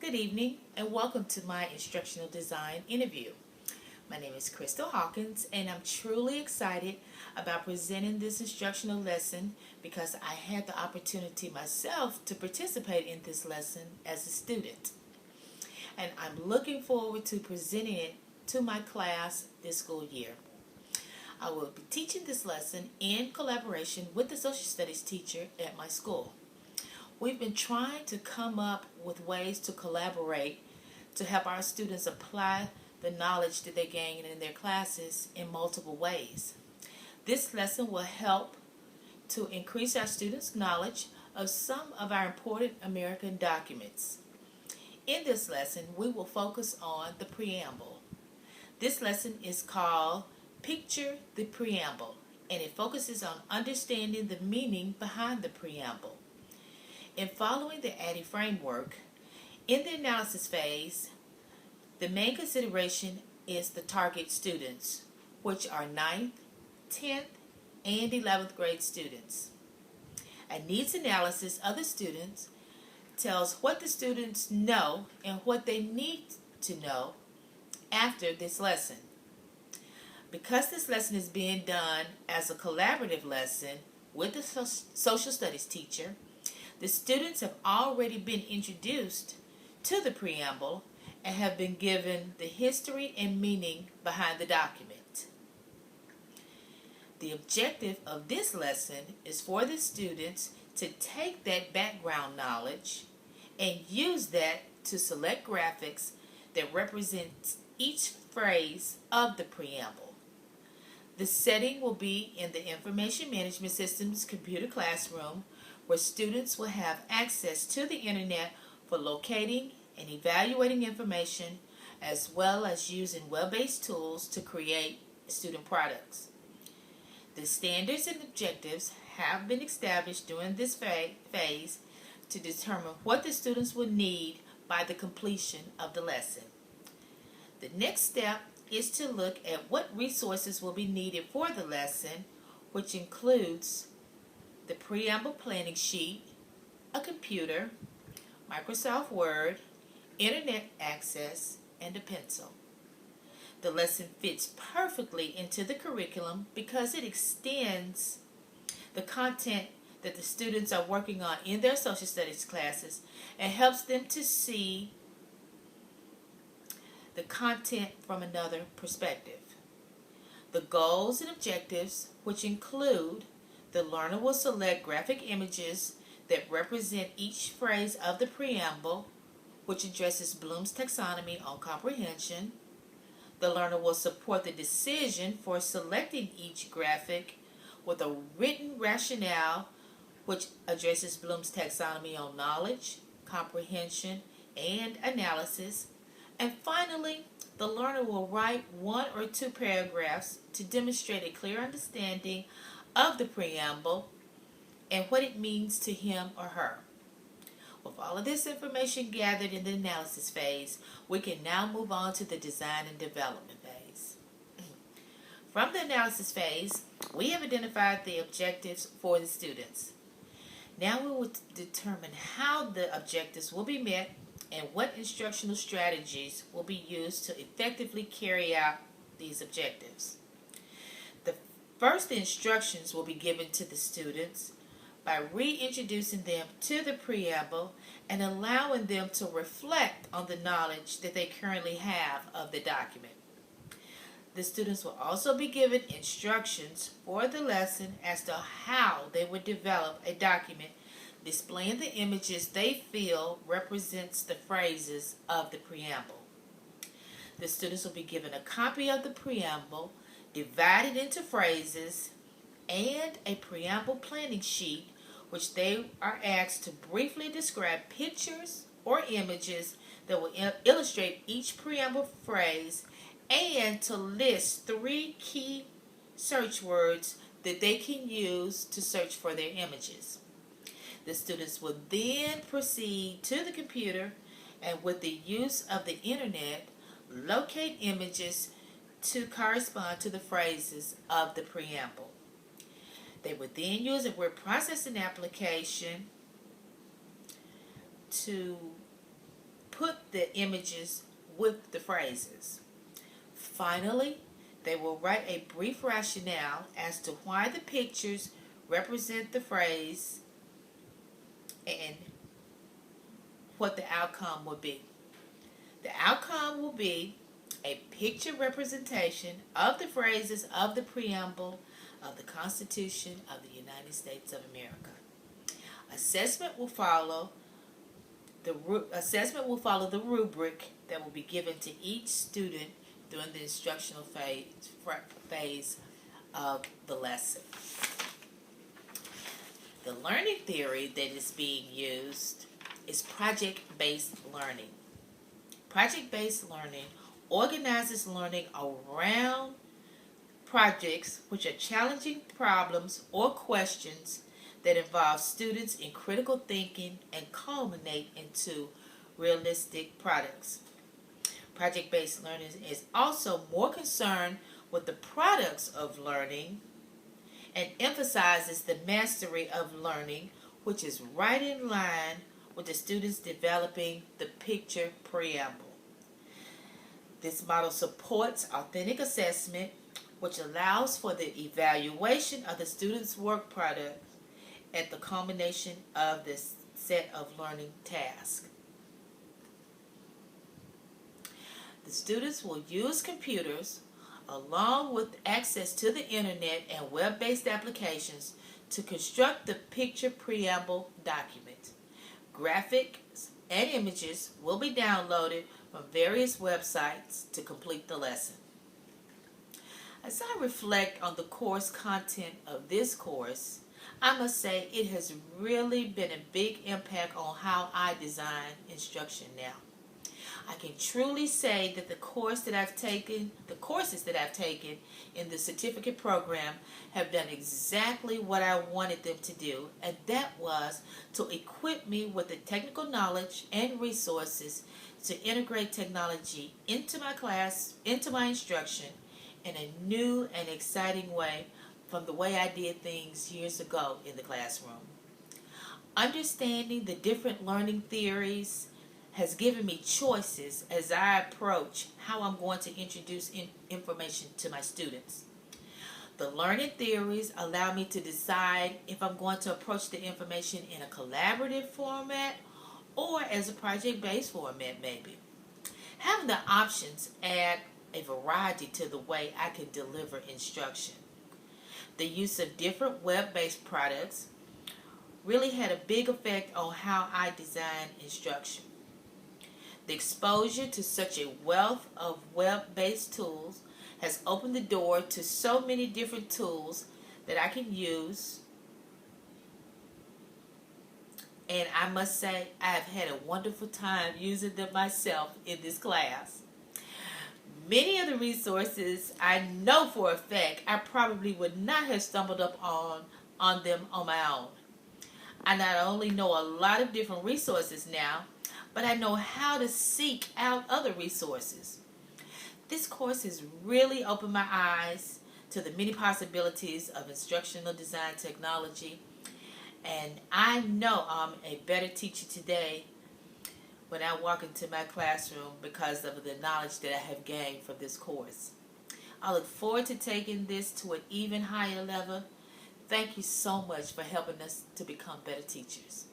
Good evening and welcome to my instructional design interview. My name is Crystal Hawkins and I'm truly excited about presenting this instructional lesson because I had the opportunity myself to participate in this lesson as a student. And I'm looking forward to presenting it to my class this school year. I will be teaching this lesson in collaboration with the social studies teacher at my school. We've been trying to come up with ways to collaborate to help our students apply the knowledge that they gain in their classes in multiple ways. This lesson will help to increase our students' knowledge of some of our important American documents. In this lesson, we will focus on the preamble. This lesson is called Picture the Preamble, and it focuses on understanding the meaning behind the preamble. In following the ADDIE framework, in the analysis phase, the main consideration is the target students, which are 9th, 10th, and 11th grade students. A needs analysis of the students tells what the students know and what they need to know after this lesson. Because this lesson is being done as a collaborative lesson with the social studies teacher, the students have already been introduced to the preamble and have been given the history and meaning behind the document. The objective of this lesson is for the students to take that background knowledge and use that to select graphics that represent each phrase of the preamble. The setting will be in the Information Management Systems computer classroom, where students will have access to the internet for locating and evaluating information, as well as using web-based tools to create student products. The standards and objectives have been established during this phase to determine what the students will need by the completion of the lesson. The next step is to look at what resources will be needed for the lesson, which includes the preamble planning sheet, a computer, Microsoft Word, internet access, and a pencil. The lesson fits perfectly into the curriculum because it extends the content that the students are working on in their social studies classes and helps them to see the content from another perspective. The goals and objectives, which include the learner will select graphic images that represent each phrase of the preamble, which addresses Bloom's taxonomy on comprehension. The learner will support the decision for selecting each graphic with a written rationale, which addresses Bloom's taxonomy on knowledge, comprehension, and analysis. And finally, the learner will write 1 or 2 paragraphs to demonstrate a clear understanding of the preamble and what it means to him or her. With all of this information gathered in the analysis phase, we can now move on to the design and development phase. From the analysis phase, we have identified the objectives for the students. Now we will determine how the objectives will be met and what instructional strategies will be used to effectively carry out these objectives. First, the instructions will be given to the students by reintroducing them to the preamble and allowing them to reflect on the knowledge that they currently have of the document. The students will also be given instructions for the lesson as to how they would develop a document displaying the images they feel represents the phrases of the preamble. The students will be given a copy of the preamble divided into phrases and a preamble planning sheet, which they are asked to briefly describe pictures or images that will illustrate each preamble phrase and to list 3 key search words that they can use to search for their images. The students will then proceed to the computer and, with the use of the internet, locate images to correspond to the phrases of the preamble. They would then use a word processing application to put the images with the phrases. Finally, they will write a brief rationale as to why the pictures represent the phrase and what the outcome will be. The outcome will be a picture representation of the phrases of the preamble of the Constitution of the United States of America. Assessment will follow the rubric that will be given to each student during the instructional phase of the lesson. The learning theory that is being used is project-based learning. Project-based learning organizes learning around projects which are challenging problems or questions that involve students in critical thinking and culminate into realistic products. Project-based learning is also more concerned with the products of learning and emphasizes the mastery of learning, which is right in line with the students developing the picture preamble. This model supports authentic assessment, which allows for the evaluation of the student's work product at the culmination of this set of learning tasks. The students will use computers along with access to the internet and web-based applications to construct the picture preamble document. Graphics and images will be downloaded from various websites to complete the lesson. As I reflect on the course content of this course, I must say it has really been a big impact on how I design instruction now. I can truly say that the courses that I've taken in the certificate program have done exactly what I wanted them to do, and that was to equip me with the technical knowledge and resources to integrate technology into my class, into my instruction in a new and exciting way from the way I did things years ago in the classroom. Understanding the different learning theories has given me choices as I approach how I'm going to introduce information to my students. The learning theories allow me to decide if I'm going to approach the information in a collaborative format or as a project-based format maybe. Having the options add a variety to the way I can deliver instruction. The use of different web-based products really had a big effect on how I design instruction. The exposure to such a wealth of web-based tools has opened the door to so many different tools that I can use, and I must say I have had a wonderful time using them myself in this class. Many of the resources I know for a fact I probably would not have stumbled up on them on my own. I not only know a lot of different resources now, but I know how to seek out other resources. This course has really opened my eyes to the many possibilities of instructional design technology, and I know I'm a better teacher today when I walk into my classroom because of the knowledge that I have gained from this course. I look forward to taking this to an even higher level. Thank you so much for helping us to become better teachers.